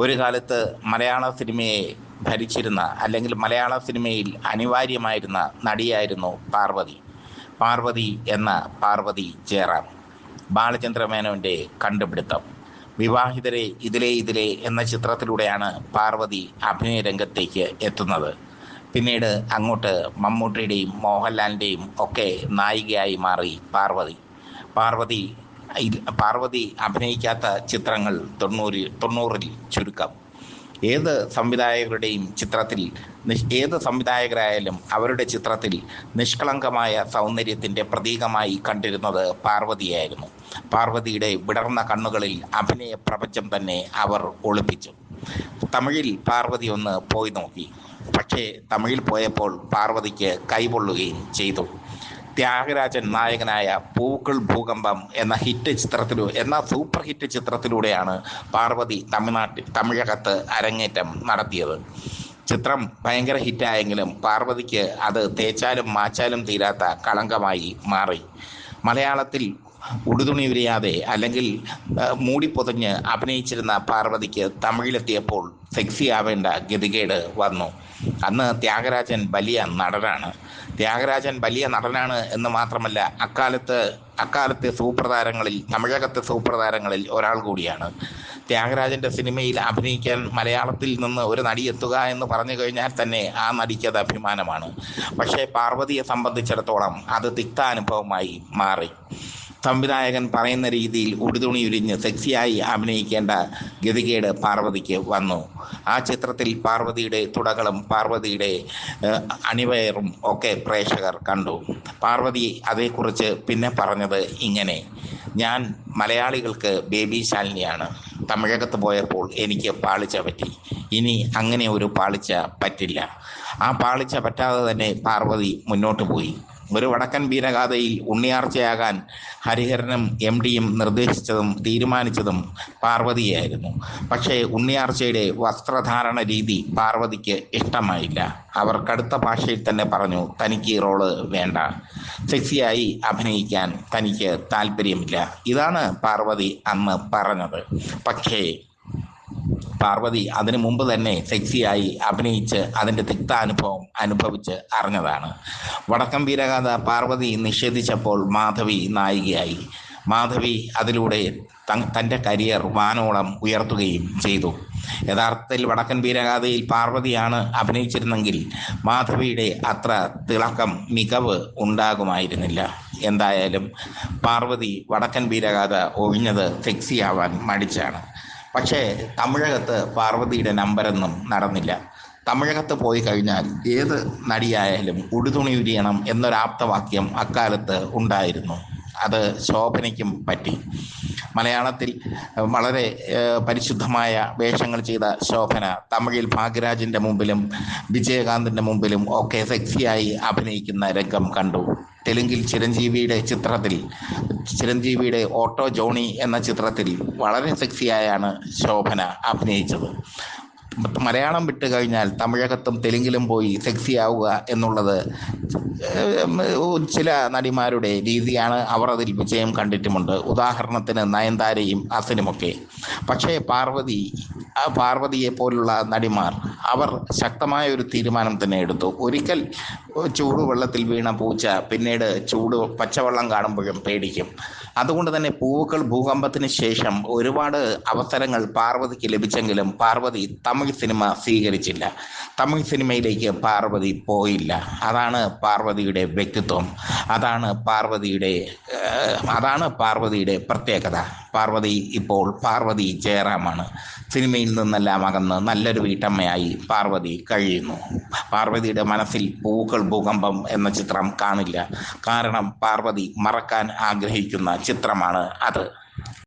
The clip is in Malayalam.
ഒരു കാലത്ത് മലയാള സിനിമയെ ഭരിച്ചിരുന്ന അല്ലെങ്കിൽ മലയാള സിനിമയിൽ അനിവാര്യമായിരുന്ന നടിയായിരുന്നു പാർവതി. പാർവതി എന്ന പാർവതി ജയറാം, ബാലചന്ദ്രമേനോൻ്റെ കണ്ടുപിടുത്തം. വിവാഹിതരെ ഇതിലെ ഇതിലെ എന്ന ചിത്രത്തിലൂടെയാണ് പാർവതി അഭിനയ രംഗത്തേക്ക് എത്തുന്നത്. പിന്നീട് അങ്ങോട്ട് മമ്മൂട്ടിയുടെയും മോഹൻലാലിൻ്റെയും ഒക്കെ നായികയായി മാറി പാർവതി. പാർവതി പാർവതി അഭിനയിക്കാത്ത ചിത്രങ്ങൾ തൊണ്ണൂറിൽ ചുരുക്കം. ഏത് സംവിധായകരുടെയും ചിത്രത്തിൽ ഏത് സംവിധായകരായാലും അവരുടെ ചിത്രത്തിൽ നിഷ്കളങ്കമായ സൗന്ദര്യത്തിൻ്റെ പ്രതീകമായി കണ്ടിരുന്നത് പാർവതിയായിരുന്നു. പാർവതിയുടെ വിടർന്ന കണ്ണുകളിൽ അഭിനയ പ്രപഞ്ചം തന്നെ അവർ ഒളിപ്പിച്ചു. തമിഴിൽ പാർവതി ഒന്ന് പോയി നോക്കി. പക്ഷേ തമിഴിൽ പോയപ്പോൾ പാർവതിക്ക് കൈപൊള്ളുകയും ചെയ്തു. ത്യാഗരാജൻ നായകനായ പൂക്കൾ ഭൂകമ്പം എന്ന സൂപ്പർ ഹിറ്റ് ചിത്രത്തിലൂടെയാണ് പാർവതി തമിഴകത്ത് അരങ്ങേറ്റം നടത്തിയത്. ചിത്രം ഭയങ്കര ഹിറ്റായെങ്കിലും പാർവതിക്ക് അത് തേച്ചാലും മാച്ചാലും തീരാത്ത കളങ്കമായി മാറി. മലയാളത്തിൽ ഉടുതുണി ഉരിയാതെ അല്ലെങ്കിൽ മൂടിപ്പൊതിഞ്ഞ് അഭിനയിച്ചിരുന്ന പാർവതിക്ക് തമിഴിലെത്തിയപ്പോൾ സെക്സി ആവേണ്ട ഗതികേട് വന്നു. അന്ന് ത്യാഗരാജൻ വലിയ നടനാണ് എന്ന് മാത്രമല്ല, അക്കാലത്തെ തമിഴകത്തെ സൂപ്പർ താരങ്ങളിൽ ഒരാൾ കൂടിയാണ്. ത്യാഗരാജൻ്റെ സിനിമയിൽ അഭിനയിക്കാൻ മലയാളത്തിൽ നിന്ന് ഒരു നടി എത്തുക എന്ന് പറഞ്ഞു കഴിഞ്ഞാൽ തന്നെ ആ നടിക്കത് അഭിമാനമാണ്. പക്ഷേ പാർവതിയെ സംബന്ധിച്ചിടത്തോളം അത് തിക്താനുഭവമായി മാറി. സംവിധായകൻ പറയുന്ന രീതിയിൽ ഉടുതുണി ഉരിഞ്ഞ് സെക്സിയായി അഭിനയിക്കേണ്ട ഗതികേട് പാർവതിക്ക് വന്നു. ആ ചിത്രത്തിൽ പാർവതിയുടെ തുടകളും പാർവതിയുടെ അണിവയറും ഒക്കെ പ്രേക്ഷകർ കണ്ടു. പാർവതി അതേക്കുറിച്ച് പിന്നെ പറഞ്ഞത് ഇങ്ങനെ: ഞാൻ മലയാളികൾക്ക് ബേബി ശാലിനിയാണ്. തമിഴകത്ത് പോയപ്പോൾ എനിക്ക് പാളിച്ച പറ്റി. ഇനി അങ്ങനെ ഒരു പാളിച്ച പറ്റില്ല. ആ പാളിച്ച പറ്റാതെ തന്നെ പാർവതി മുന്നോട്ട് പോയി. ഒരു വടക്കൻ വീരഗാഥയിൽ ഉണ്ണിയാർച്ചയാകാൻ ഹരിഹരനും MDയും നിർദ്ദേശിച്ചതും തീരുമാനിച്ചതും പാർവതിയായിരുന്നു. പക്ഷേ ഉണ്ണിയാർച്ചയുടെ വസ്ത്രധാരണ രീതി പാർവതിക്ക് ഇഷ്ടമായില്ല. അവർ കടുത്ത ഭാഷയിൽ തന്നെ പറഞ്ഞു, തനിക്ക് ഈ റോള് വേണ്ട, സെക്സിയായി അഭിനയിക്കാൻ തനിക്ക് താല്പര്യമില്ല. ഇതാണ് പാർവതി അന്ന് പറഞ്ഞത്. പക്ഷേ പാർവതി അതിനു മുമ്പ് തന്നെ സെക്സിയായി അഭിനയിച്ച് അതിൻ്റെ അനുഭവിച്ച് അറിഞ്ഞതാണ്. വടക്കം വീരഗാഥ പാർവതി നിഷേധിച്ചപ്പോൾ മാധവി നായികയായി. മാധവി അതിലൂടെ തൻ്റെ കരിയർ വാനോളം ഉയർത്തുകയും ചെയ്തു. യഥാർത്ഥത്തിൽ വടക്കൻ വീരഗാഥയിൽ പാർവതിയാണ് അഭിനയിച്ചിരുന്നെങ്കിൽ മാധവിയുടെ അത്ര തിളക്കം, മികവ് ഉണ്ടാകുമായിരുന്നില്ല. എന്തായാലും പാർവതി വടക്കൻ വീരഗാഥ ഒഴിഞ്ഞത് സെക്സിയാവാൻ മടിച്ചാണ്. പക്ഷേ തമിഴകത്ത് പാർവതിയുടെ നമ്പരൊന്നും നടന്നില്ല. തമിഴകത്ത് പോയി കഴിഞ്ഞാൽ ഏത് നടിയായാലും ഉടുതുണി ഉരിയണം എന്നൊരാപ്തവാക്യം അക്കാലത്ത് ഉണ്ടായിരുന്നു. അത് ശോഭനയ്ക്കും പറ്റി. മലയാളത്തിൽ വളരെ പരിശുദ്ധമായ വേഷങ്ങൾ ചെയ്ത ശോഭന തമിഴിൽ ഭാഗ്യരാജിൻ്റെ മുമ്പിലും വിജയകാന്തിൻ്റെ മുമ്പിലും ഒക്കെ സെക്സിയായി അഭിനയിക്കുന്ന രംഗം കണ്ടു. തെലുങ്കിൽ ചിരഞ്ജീവിയുടെ ഓട്ടോ ജോണി എന്ന ചിത്രത്തിൽ വളരെ സെക്സിയായാണ് ശോഭന അഭിനയിച്ചത്. മലയാളം വിട്ട് കഴിഞ്ഞാൽ തമിഴകത്തും തെലുങ്കിലും പോയി സെക്സിയാവുക എന്നുള്ളത് ചില നടിമാരുടെ രീതിയാണ്. അവർ അതിൽ വിജയം കണ്ടിട്ടുമുണ്ട്. ഉദാഹരണത്തിന് നയൻതാരയും അസിനുമൊക്കെ. പക്ഷേ പാർവതിയെ പോലുള്ള നടിമാർ അവർ ശക്തമായ ഒരു തീരുമാനം തന്നെ എടുത്തു. ഒരിക്കൽ ചൂടുവെള്ളത്തിൽ വീണ പൂച്ച പിന്നീട് പച്ചവെള്ളം കാണുമ്പോഴും പേടിക്കും. അതുകൊണ്ട് തന്നെ പൂക്കൾ ഭൂകമ്പത്തിന് ശേഷം ഒരുപാട് അവസരങ്ങൾ പാർവതിക്ക് ലഭിച്ചെങ്കിലും പാർവതി തമിഴ് സിനിമ സ്വീകരിച്ചില്ല. തമിഴ് സിനിമയിലേക്ക് പാർവതി പോയില്ല. അതാണ് പാർവതിയുടെ വ്യക്തിത്വം. അതാണ് പാർവതിയുടെ പ്രത്യേകത. പാർവതി ഇപ്പോൾ പാർവതി ജയറാമാണ്. സിനിമയിൽ നിന്നെല്ലാം അകന്ന് നല്ലൊരു വീട്ടമ്മയായി പാർവതി കഴിയുന്നു. പാർവതിയുടെ മനസ്സിൽ പൂക്കൾ ഭൂകമ്പം എന്ന ചിത്രം കാണില്ല. കാരണം പാർവതി മറക്കാൻ ആഗ്രഹിക്കുന്ന ചിത്രമാണ് അത്.